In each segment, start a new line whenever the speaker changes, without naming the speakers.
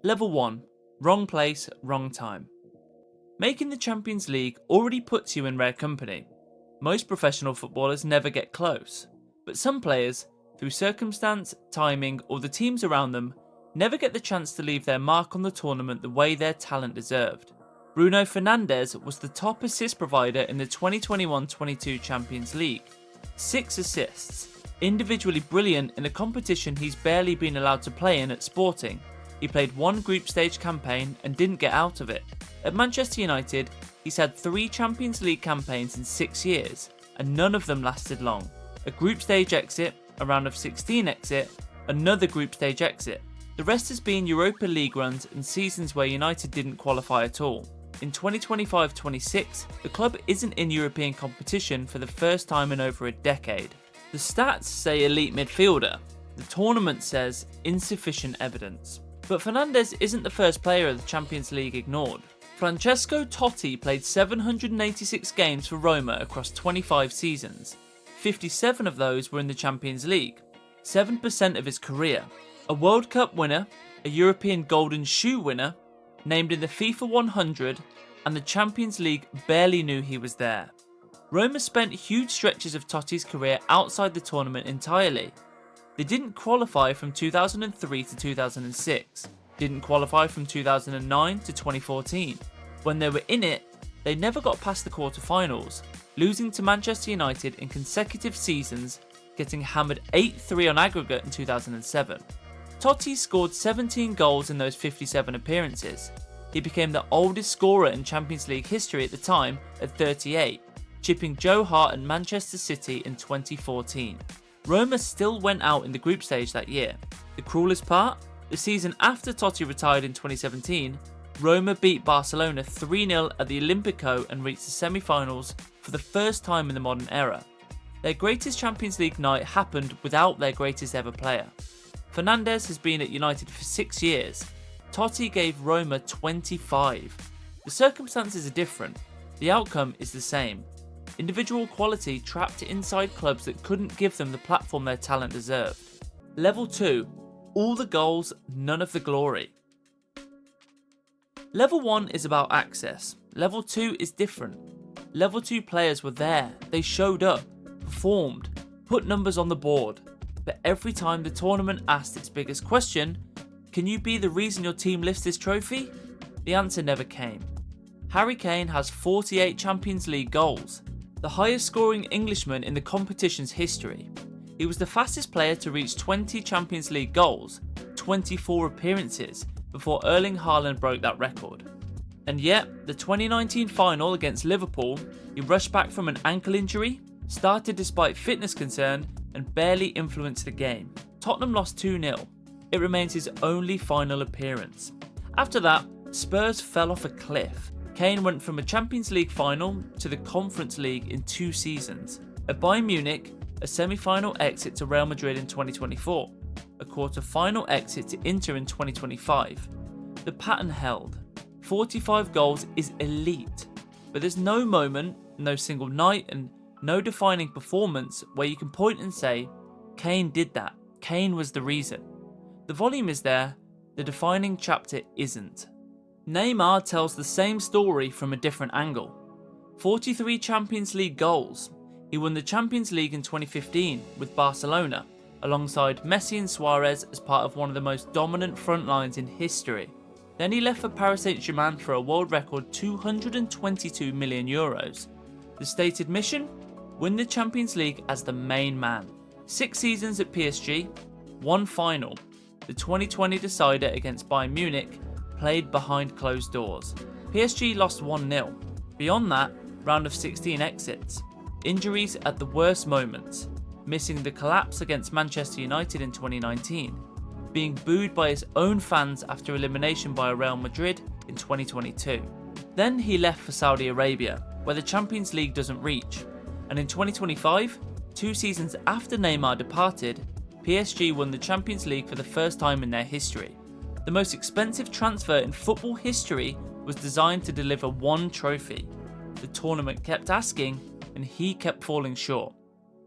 Level 1. Wrong place, wrong time. Making the Champions League already puts you in rare company. Most professional footballers never get close, but some players, through circumstance, timing, or the teams around them, never get the chance to leave their mark on the tournament the way their talent deserved. Bruno Fernandes was the top assist provider in the 2021-22 Champions League. 6 assists. Individually brilliant in a competition he's barely been allowed to play in at Sporting. He played one group stage campaign and didn't get out of it. At Manchester United, he's had 3 Champions League campaigns in 6 years, and none of them lasted long. A group stage exit, a round of 16 exit, another group stage exit. The rest has been Europa League runs and seasons where United didn't qualify at all. In 2025-26, the club isn't in European competition for the first time in over a decade. The stats say elite midfielder. The tournament says insufficient evidence. But Fernandes isn't the first player of the Champions League ignored. Francesco Totti played 786 games for Roma across 25 seasons. 57 of those were in the Champions League, 7% of his career. A World Cup winner, a European Golden Shoe winner, named in the FIFA 100, and the Champions League barely knew he was there. Roma spent huge stretches of Totti's career outside the tournament entirely. They didn't qualify from 2003 to 2006, didn't qualify from 2009 to 2014. When they were in it, they never got past the quarter-finals, losing to Manchester United in consecutive seasons, getting hammered 8-3 on aggregate in 2007. Totti scored 17 goals in those 57 appearances. He became the oldest scorer in Champions League history at the time at 38, chipping Joe Hart at Manchester City in 2014. Roma still went out in the group stage that year. The cruelest part? The season after Totti retired in 2017, Roma beat Barcelona 3-0 at the Olimpico and reached the semi-finals for the first time in the modern era. Their greatest Champions League night happened without their greatest ever player. Fernandes has been at United for 6 years. Totti gave Roma 25. The circumstances are different. The outcome is the same. Individual quality trapped inside clubs that couldn't give them the platform their talent deserved. Level 2. All the goals, none of the glory. Level 1 is about access. Level 2 is different. Level 2 players were there. They showed up, performed, put numbers on the board. But every time the tournament asked its biggest question, can you be the reason your team lifts this trophy? The answer never came. Harry Kane has 48 Champions League goals, the highest scoring Englishman in the competition's history. He was the fastest player to reach 20 Champions League goals, 24 appearances, before Erling Haaland broke that record. And yet, the 2019 final against Liverpool, he rushed back from an ankle injury, started despite fitness concern, and barely influenced the game. Tottenham lost 2-0. It remains his only final appearance. After that, Spurs fell off a cliff. Kane went from a Champions League final to the Conference League in 2 seasons. At Bayern Munich, a semi-final exit to Real Madrid in 2024, a quarter-final exit to Inter in 2025. The pattern held. 45 goals is elite, but there's no moment, no single night, and no defining performance where you can point and say, Kane did that, Kane was the reason. The volume is there, the defining chapter isn't. Neymar tells the same story from a different angle. 43 Champions League goals. He won the Champions League in 2015 with Barcelona, alongside Messi and Suarez as part of one of the most dominant front lines in history. Then he left for Paris Saint-Germain for a world record €222 million. The stated mission? Win the Champions League as the main man. 6 seasons at PSG, 1 final. The 2020 decider against Bayern Munich, played behind closed doors. PSG lost 1-0. Beyond that, round of 16 exits. Injuries at the worst moments. Missing the collapse against Manchester United in 2019. Being booed by his own fans after elimination by Real Madrid in 2022. Then he left for Saudi Arabia, where the Champions League doesn't reach. And in 2025, 2 seasons after Neymar departed, PSG won the Champions League for the first time in their history. The most expensive transfer in football history was designed to deliver 1 trophy. The tournament kept asking, and he kept falling short.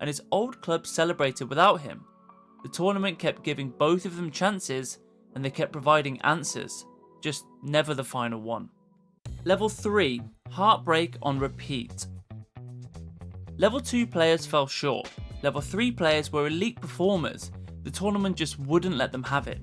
And his old club celebrated without him. The tournament kept giving both of them chances, and they kept providing answers, just never the final one. Level 3, Heartbreak on repeat. Level 2 players fell short. Level 3 players were elite performers. The tournament just wouldn't let them have it.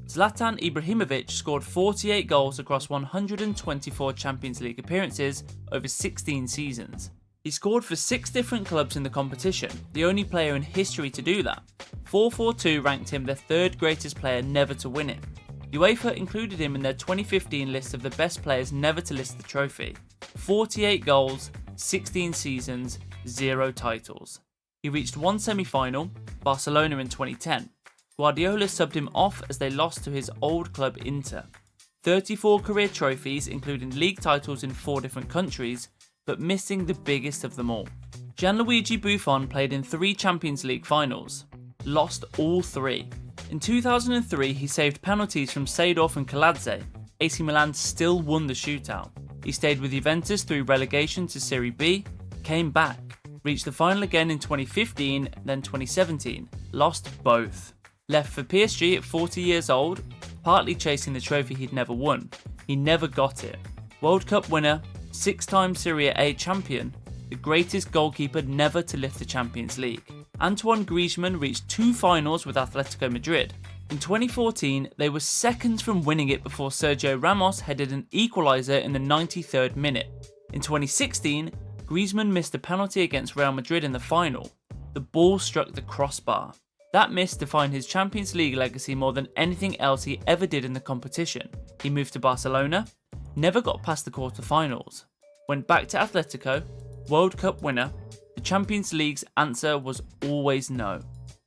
Zlatan Ibrahimovic scored 48 goals across 124 Champions League appearances over 16 seasons. He scored for 6 different clubs in the competition, the only player in history to do that. 442 ranked him the 3rd greatest player never to win it. UEFA included him in their 2015 list of the best players never to lift the trophy. 48 goals, 16 seasons, 0 titles. He reached one semi-final, Barcelona in 2010. Guardiola subbed him off as they lost to his old club Inter. 34 career trophies, including league titles in 4 different countries, but missing the biggest of them all. Gianluigi Buffon played in 3 Champions League finals, lost all 3. In 2003, he saved penalties from Seedorf and Kaladze. AC Milan still won the shootout. He stayed with Juventus through relegation to Serie B, came back, reached the final again in 2015, then 2017, lost both. Left for PSG at 40 years old, partly chasing the trophy he'd never won. He never got it. World Cup winner, 6-time Serie A champion, the greatest goalkeeper never to lift the Champions League. Antoine Griezmann reached 2 finals with Atletico Madrid. In 2014, they were seconds from winning it before Sergio Ramos headed an equaliser in the 93rd minute. In 2016, Griezmann missed a penalty against Real Madrid in the final. The ball struck the crossbar. That miss defined his Champions League legacy more than anything else he ever did in the competition. He moved to Barcelona, never got past the quarter-finals, went back to Atletico, World Cup winner. The Champions League's answer was always no.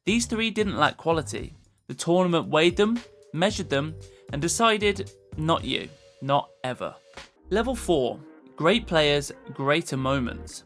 These 3 didn't lack quality. The tournament weighed them, measured them, and decided, not you, not ever. Level 4, great players, greater moments.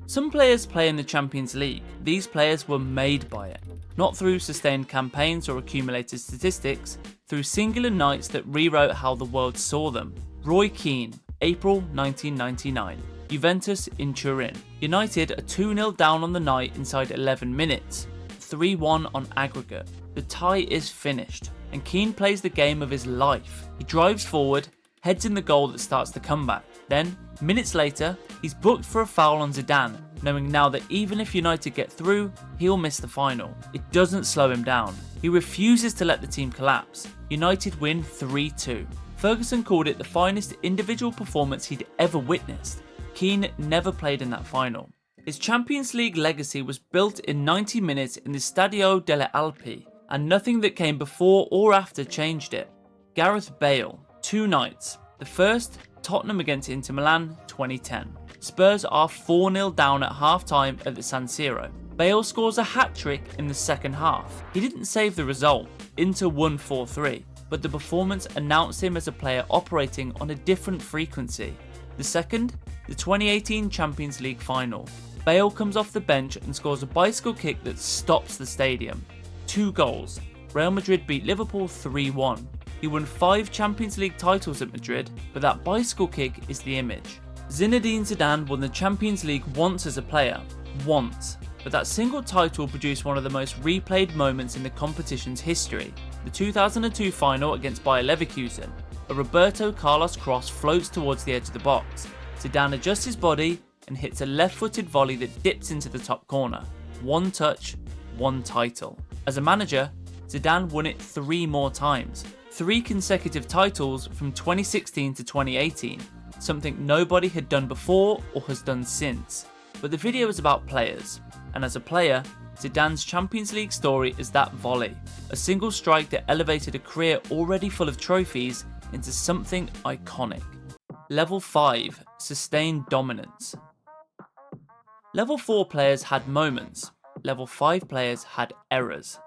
Some players play in the Champions League. These players were made by it, not through sustained campaigns or accumulated statistics, through singular nights that rewrote how the world saw them. Roy Keane, April 1999. Juventus in Turin. United are 2-0 down on the night inside 11 minutes. 3-1 on aggregate. The tie is finished, and Keane plays the game of his life. He drives forward, heads in the goal that starts the comeback. Then, minutes later, he's booked for a foul on Zidane, knowing now that even if United get through, he'll miss the final. It doesn't slow him down. He refuses to let the team collapse. United win 3-2. Ferguson called it the finest individual performance he'd ever witnessed. Keane never played in that final. His Champions League legacy was built in 90 minutes in the Stadio delle Alpi, and nothing that came before or after changed it. Gareth Bale, 2 nights. The first, Tottenham against Inter Milan, 2010. Spurs are 4-0 down at half-time at the San Siro. Bale scores a hat-trick in the second half. He didn't save the result. Inter won 4-3, but the performance announced him as a player operating on a different frequency. The second, the 2018 Champions League final. Bale comes off the bench and scores a bicycle kick that stops the stadium. 2 goals. Real Madrid beat Liverpool 3-1. He won 5 Champions League titles at Madrid, but that bicycle kick is the image. Zinedine Zidane won the Champions League once as a player. Once. But that single title produced one of the most replayed moments in the competition's history. The 2002 final against Bayer Leverkusen. A Roberto Carlos cross floats towards the edge of the box. Zidane adjusts his body and hits a left-footed volley that dips into the top corner. 1 touch, 1 title. As a manager, Zidane won it 3 more times. 3 consecutive titles from 2016 to 2018, something nobody had done before or has done since. But the video is about players, and as a player, Zidane's Champions League story is that volley, a single strike that elevated a career already full of trophies into something iconic. Level 5, sustained dominance. Level 4 players had moments, Level 5 players had errors.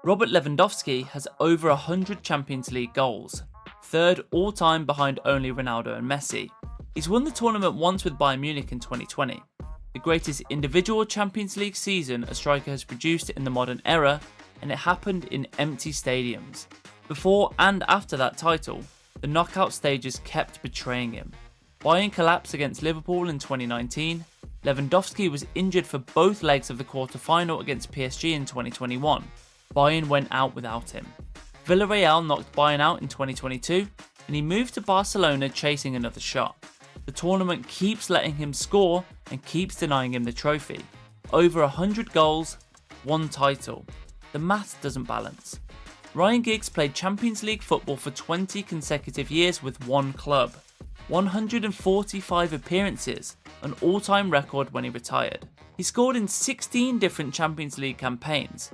Robert Lewandowski has over 100 Champions League goals, 3rd all-time behind only Ronaldo and Messi. He's won the tournament once with Bayern Munich in 2020, the greatest individual Champions League season a striker has produced in the modern era, and it happened in empty stadiums. Before and after that title, the knockout stages kept betraying him. Bayern collapsed against Liverpool in 2019, Lewandowski was injured for both legs of the quarter-final against PSG in 2021. Bayern went out without him. Villarreal knocked Bayern out in 2022, and he moved to Barcelona chasing another shot. The tournament keeps letting him score and keeps denying him the trophy. Over 100 goals, 1 title. The maths doesn't balance. Ryan Giggs played Champions League football for 20 consecutive years with one club. 145 appearances, an all-time record when he retired. He scored in 16 different Champions League campaigns.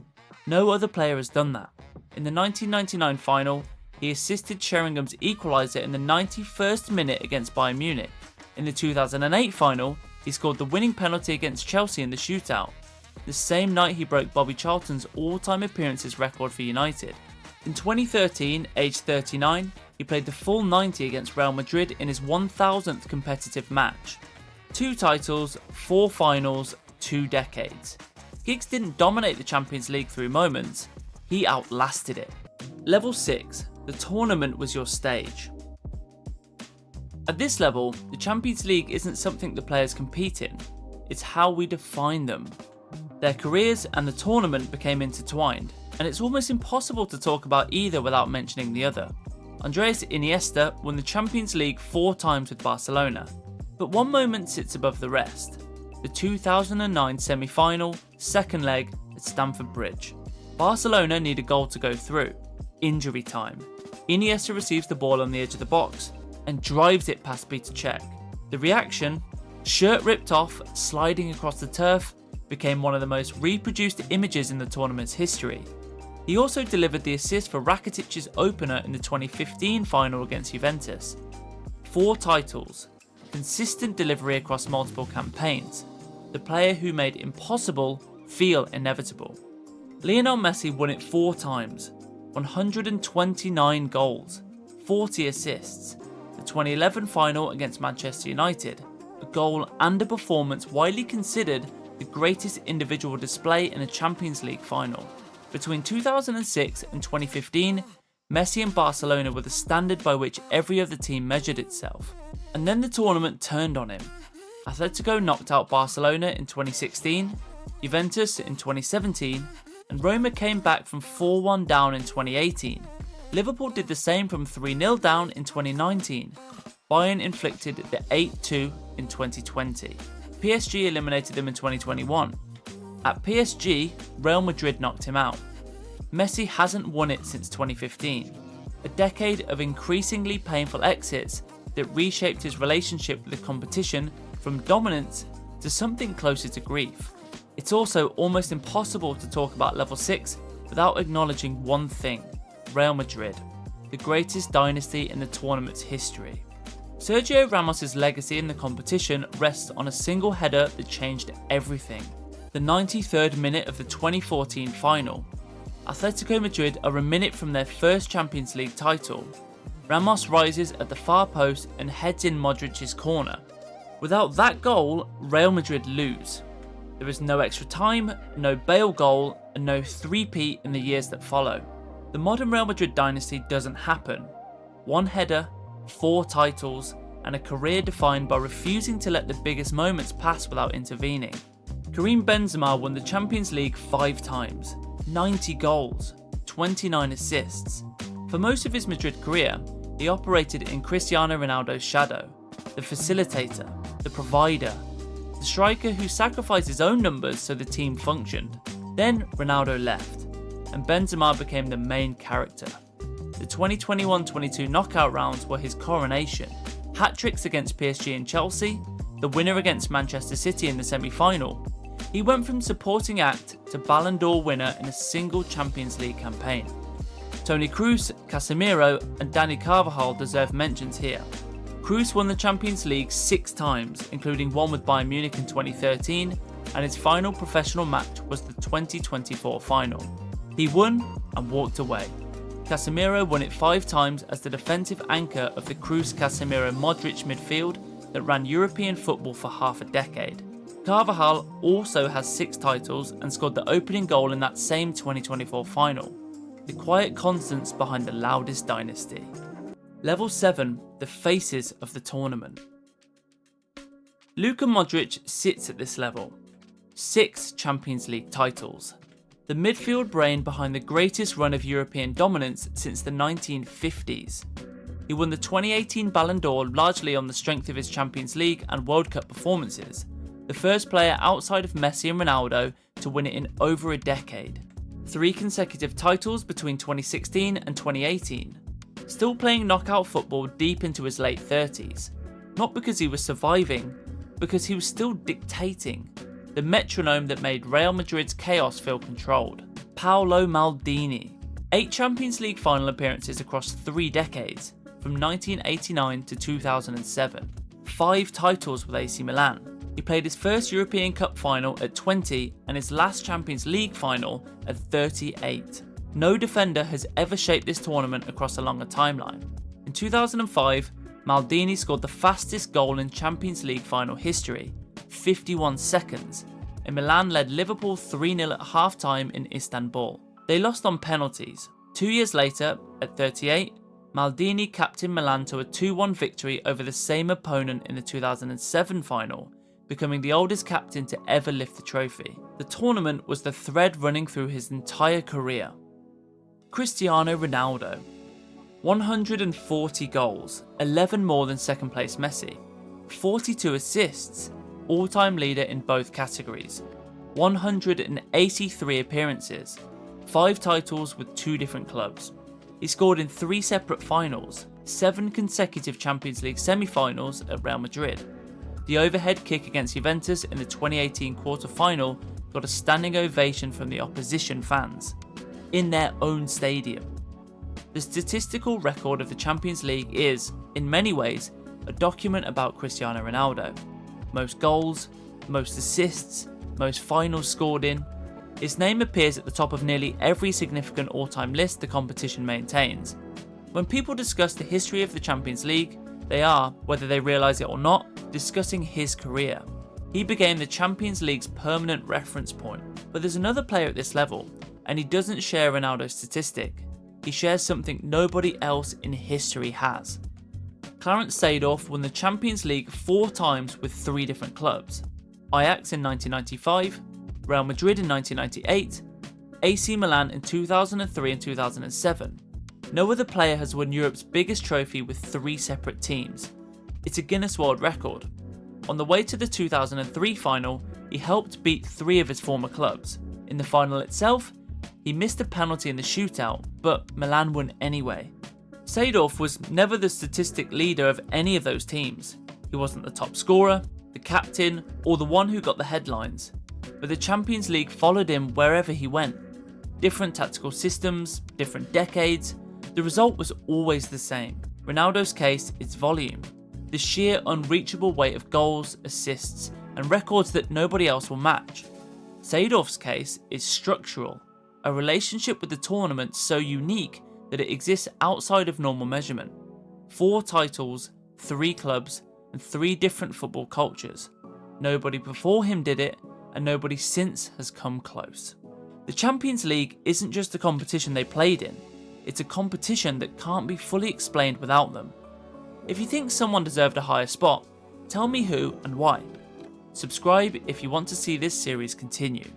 No other player has done that. In the 1999 final, he assisted Sheringham's equaliser in the 91st minute against Bayern Munich. In the 2008 final, he scored the winning penalty against Chelsea in the shootout. The same night he broke Bobby Charlton's all-time appearances record for United. In 2013, aged 39, he played the full 90 against Real Madrid in his 1000th competitive match. 2 titles, 4 finals, 2 decades. Giggs didn't dominate the Champions League through moments, he outlasted it. Level 6, the tournament was your stage. At this level, the Champions League isn't something the players compete in, it's how we define them. Their careers and the tournament became intertwined, and it's almost impossible to talk about either without mentioning the other. Andres Iniesta won the Champions League 4 times with Barcelona, but one moment sits above the rest. The 2009 semi-final, second leg at Stamford Bridge. Barcelona need a goal to go through. Injury time. Iniesta receives the ball on the edge of the box and drives it past Peter Cech. The reaction, shirt ripped off, sliding across the turf, became one of the most reproduced images in the tournament's history. He also delivered the assist for Rakitic's opener in the 2015 final against Juventus. 4 titles, consistent delivery across multiple campaigns, the player who made impossible feel inevitable. Lionel Messi won it 4 times, 129 goals, 40 assists, the 2011 final against Manchester United, a goal and a performance widely considered the greatest individual display in a Champions League final. Between 2006 and 2015, Messi and Barcelona were the standard by which every other team measured itself. And then the tournament turned on him. Atletico knocked out Barcelona in 2016, Juventus in 2017, and Roma came back from 4-1 down in 2018. Liverpool did the same from 3-0 down in 2019. Bayern inflicted the 8-2 in 2020. PSG eliminated them in 2021. At PSG, Real Madrid knocked him out. Messi hasn't won it since 2015, a decade of increasingly painful exits that reshaped his relationship with the competition from dominance to something closer to grief. It's also almost impossible to talk about level 6 without acknowledging one thing: Real Madrid, the greatest dynasty in the tournament's history. Sergio Ramos' legacy in the competition rests on a single header that changed everything. The 93rd minute of the 2014 final. Atletico Madrid are a minute from their first Champions League title. Ramos rises at the far post and heads in Modric's corner. Without that goal, Real Madrid lose. There is no extra time, no Bale goal, and no three-peat in the years that follow. The modern Real Madrid dynasty doesn't happen. 1 header, 4 titles, and a career defined by refusing to let the biggest moments pass without intervening. Karim Benzema won the Champions League 5 times, 90 goals, 29 assists. For most of his Madrid career, he operated in Cristiano Ronaldo's shadow, the facilitator, the provider, the striker who sacrificed his own numbers so the team functioned. Then Ronaldo left, and Benzema became the main character. The 2021-22 knockout rounds were his coronation. Hat-tricks against PSG and Chelsea, the winner against Manchester City in the semi-final. He went from supporting act to Ballon d'Or winner in a single Champions League campaign. Toni Kroos, Casemiro and Dani Carvajal deserve mentions here. Kroos won the Champions League 6 times, including one with Bayern Munich in 2013, and his final professional match was the 2024 final. He won and walked away. Casemiro won it 5 times as the defensive anchor of the Kroos-Casemiro-Modric midfield that ran European football for half a decade. Carvajal also has 6 titles and scored the opening goal in that same 2024 final. The quiet constants behind the loudest dynasty. Level 7, the faces of the tournament. Luka Modric sits at this level. 6 Champions League titles, the midfield brain behind the greatest run of European dominance since the 1950s. He won the 2018 Ballon d'Or largely on the strength of his Champions League and World Cup performances, the first player outside of Messi and Ronaldo to win it in over a decade. 3 consecutive titles between 2016 and 2018. Still playing knockout football deep into his late 30s. Not because he was surviving, because he was still dictating. The metronome that made Real Madrid's chaos feel controlled. Paolo Maldini. 8 Champions League final appearances across 3 decades, from 1989 to 2007. 5 titles with AC Milan. He played his first European Cup final at 20 and his last Champions League final at 38. No defender has ever shaped this tournament across a longer timeline. In 2005, Maldini scored the fastest goal in Champions League final history, 51 seconds, and Milan led Liverpool 3-0 at half-time in Istanbul. They lost on penalties. 2 years later, at 38, Maldini captained Milan to a 2-1 victory over the same opponent in the 2007 final, becoming the oldest captain to ever lift the trophy. The tournament was the thread running through his entire career. Cristiano Ronaldo. 140 goals, 11 more than second place Messi. 42 assists, all-time leader in both categories. 183 appearances, 5 titles with 2 different clubs. He scored in 3 separate finals, 7 consecutive Champions League semi-finals at Real Madrid. The overhead kick against Juventus in the 2018 quarter-final got a standing ovation from the opposition fans, in their own stadium. The statistical record of the Champions League is, in many ways, a document about Cristiano Ronaldo. Most goals, most assists, most finals scored in. His name appears at the top of nearly every significant all-time list the competition maintains. When people discuss the history of the Champions League, they are, whether they realise it or not, discussing his career. He became the Champions League's permanent reference point. But there's another player at this level, and he doesn't share Ronaldo's statistic. He shares something nobody else in history has. Clarence Seedorf won the Champions League 4 times with 3 different clubs. Ajax in 1995, Real Madrid in 1998, AC Milan in 2003 and 2007. No other player has won Europe's biggest trophy with 3 separate teams. It's a Guinness World Record. On the way to the 2003 final, he helped beat 3 of his former clubs. In the final itself, he missed a penalty in the shootout, but Milan won anyway. Seedorf was never the statistic leader of any of those teams. He wasn't the top scorer, the captain, or the one who got the headlines. But the Champions League followed him wherever he went. Different tactical systems, different decades, the result was always the same. Ronaldo's case is volume. The sheer unreachable weight of goals, assists, and records that nobody else will match. Seedorf's case is structural, a relationship with the tournament so unique that it exists outside of normal measurement. 4 titles, 3 clubs, and 3 different football cultures. Nobody before him did it, and nobody since has come close. The Champions League isn't just a competition they played in, it's a competition that can't be fully explained without them. If you think someone deserved a higher spot, tell me who and why. Subscribe if you want to see this series continue.